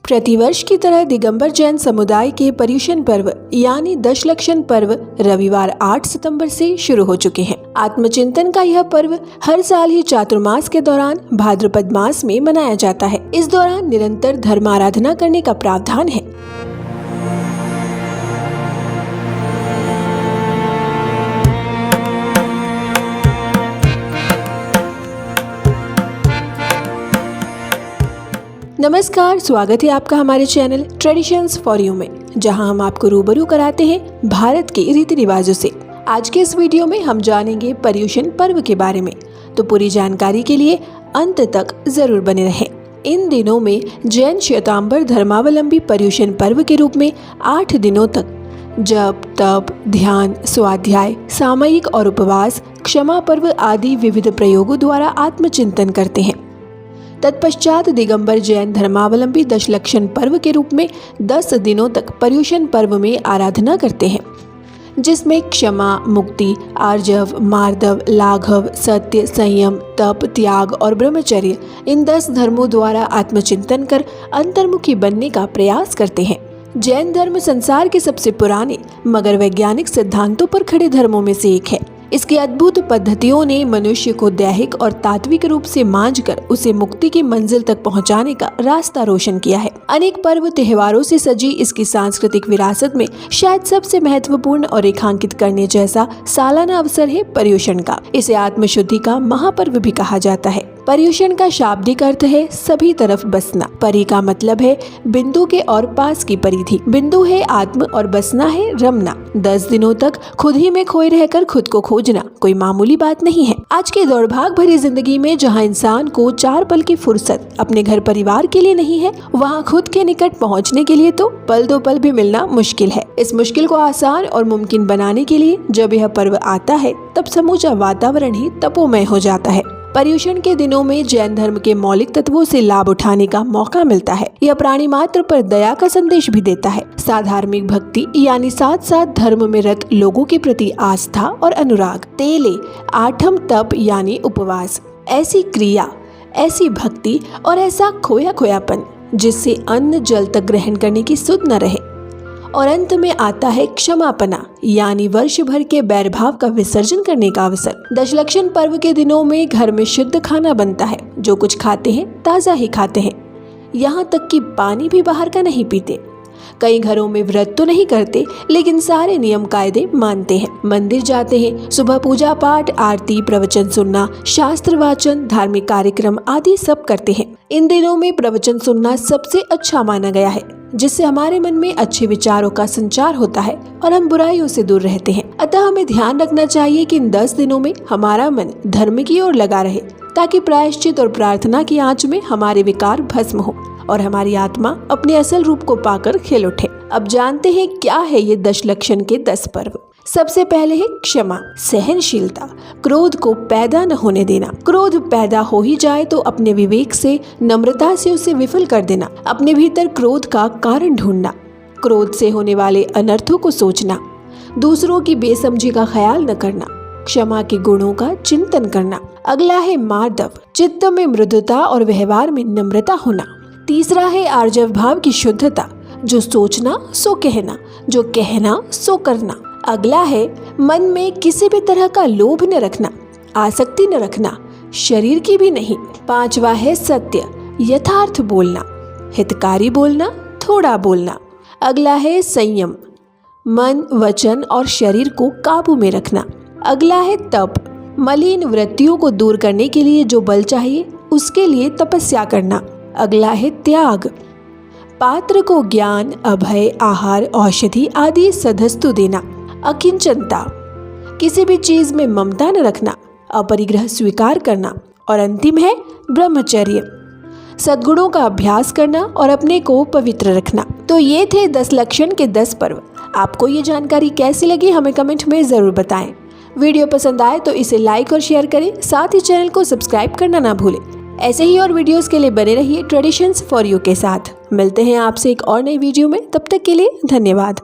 प्रतिवर्ष की तरह दिगंबर जैन समुदाय के पर्युषण पर्व यानी दशलक्षण पर्व रविवार 8 सितंबर से शुरू हो चुके हैं। आत्मचिंतन का यह पर्व हर साल ही चातुर्मास के दौरान भाद्रपद मास में मनाया जाता है। इस दौरान निरंतर धर्म आराधना करने का प्रावधान है। नमस्कार, स्वागत है आपका हमारे चैनल ट्रेडिशंस फॉर यू में, जहां हम आपको रूबरू कराते हैं भारत के रीति रिवाजों से। आज के इस वीडियो में हम जानेंगे पर्युषण पर्व के बारे में, तो पूरी जानकारी के लिए अंत तक जरूर बने रहें। इन दिनों में जैन श्वेतांबर धर्मावलंबी पर्युषण पर्व के रूप में 8 दिनों तक जप, तप, ध्यान, स्वाध्याय, सामयिक और उपवास, क्षमा पर्व आदि विविध प्रयोगों द्वारा आत्मचिंतन करते हैं। तत्पश्चात दिगंबर जैन धर्मावलंबी दशलक्षण पर्व के रूप में 10 दिनों तक पर्युषण पर्व में आराधना करते हैं, जिसमें क्षमा, मुक्ति, आर्जव, मार्दव, लाघव, सत्य, संयम, तप, त्याग और ब्रह्मचर्य इन 10 धर्मों द्वारा आत्मचिंतन कर अंतर्मुखी बनने का प्रयास करते हैं। जैन धर्म संसार के सबसे पुराने मगर वैज्ञानिक सिद्धांतों पर खड़े धर्मों में से एक है। इसकी अद्भुत पद्धतियों ने मनुष्य को दैहिक और तात्विक रूप से मांझकर उसे मुक्ति की मंजिल तक पहुंचाने का रास्ता रोशन किया है। अनेक पर्व त्योहारों से सजी इसकी सांस्कृतिक विरासत में शायद सबसे महत्वपूर्ण और रेखांकित करने जैसा सालाना अवसर है पर्युषण का। इसे आत्मशुद्धि का महापर्व भी कहा जाता है। पर्युषण का शाब्दिक अर्थ है सभी तरफ बसना। परि का मतलब है बिंदु के और पास की परिधि। बिंदु है आत्म और बसना है रमना। 10 दिनों तक खुद ही में खोए रहकर खुद को खोजना कोई मामूली बात नहीं है। आज की दौड़भाग भरी जिंदगी में जहां इंसान को 4 पल की फुर्सत अपने घर परिवार के लिए नहीं है, वहां खुद के निकट पहुंचने के लिए तो पल 2 पल भी मिलना मुश्किल है। इस मुश्किल को आसान और मुमकिन बनाने के लिए जब यह पर्व आता है, तब समूचा वातावरण ही तपोमय हो जाता है। पर्युषण के दिनों में जैन धर्म के मौलिक तत्वों से लाभ उठाने का मौका मिलता है। यह प्राणी मात्र पर दया का संदेश भी देता है। साधार्मिक भक्ति यानी साथ साथ धर्म में रत लोगों के प्रति आस्था और अनुराग। तेले, आठम तप यानी उपवास, ऐसी क्रिया, ऐसी भक्ति और ऐसा खोया खोयापन जिससे अन्न जल तक ग्रहण करने की सुध न रहे। और अंत में आता है क्षमापना यानी वर्ष भर के बैरभाव का विसर्जन करने का अवसर। दशलक्षण पर्व के दिनों में घर में शुद्ध खाना बनता है। जो कुछ खाते हैं ताज़ा ही खाते हैं, यहाँ तक कि पानी भी बाहर का नहीं पीते। कई घरों में व्रत तो नहीं करते, लेकिन सारे नियम कायदे मानते हैं। मंदिर जाते हैं, सुबह पूजा पाठ, आरती, प्रवचन सुनना, शास्त्र वाचन, धार्मिक कार्यक्रम आदि सब करते हैं। इन दिनों में प्रवचन सुनना सबसे अच्छा माना गया है, जिससे हमारे मन में अच्छे विचारों का संचार होता है और हम बुराइयों से दूर रहते हैं। अतः हमें ध्यान रखना चाहिए कि इन 10 दिनों में हमारा मन धर्म की ओर लगा रहे, ताकि प्रायश्चित और प्रार्थना की आंच में हमारे विकार भस्म हो और हमारी आत्मा अपने असल रूप को पाकर खिल उठे। अब जानते हैं क्या है ये दशलक्षण के 10 पर्व। सबसे पहले है क्षमा, सहनशीलता, क्रोध को पैदा न होने देना। क्रोध पैदा हो ही जाए तो अपने विवेक से, नम्रता से उसे विफल कर देना। अपने भीतर क्रोध का कारण ढूंढना, क्रोध से होने वाले अनर्थों को सोचना, दूसरों की बेसमझी का ख्याल न करना, क्षमा के गुणों का चिंतन करना। अगला है मार्दव, चित्त में मृदुता और व्यवहार में नम्रता होना। तीसरा है आर्जव भाव की शुद्धता, जो सोचना सो कहना, जो कहना सो करना। अगला है मन में किसी भी तरह का लोभ न रखना, आसक्ति न रखना, शरीर की भी नहीं। 5वां है सत्य, यथार्थ बोलना, हितकारी बोलना, थोड़ा बोलना। अगला है संयम, मन, वचन और शरीर को काबू में रखना। अगला है तप, मलिन वृत्तियों को दूर करने के लिए जो बल चाहिए उसके लिए तपस्या करना। अगला है त्याग, पात्र को ज्ञान, अभय, आहार, औषधि आदि सदस्तु देना। अकिंचनता, किसी भी चीज में ममता न रखना, अपरिग्रह स्वीकार करना। और अंतिम है ब्रह्मचर्य, सद्गुणों का अभ्यास करना और अपने को पवित्र रखना। तो ये थे दशलक्षण के 10 पर्व। आपको ये जानकारी कैसी लगी हमें कमेंट में जरूर बताएं। वीडियो पसंद आए तो इसे लाइक और शेयर करें, साथ ही चैनल को सब्सक्राइब करना ना भूलें। ऐसे ही और वीडियोस के लिए बने रहिए ट्रेडिशंस फॉर यू के साथ। मिलते हैं आपसे एक और नई वीडियो में, तब तक के लिए धन्यवाद।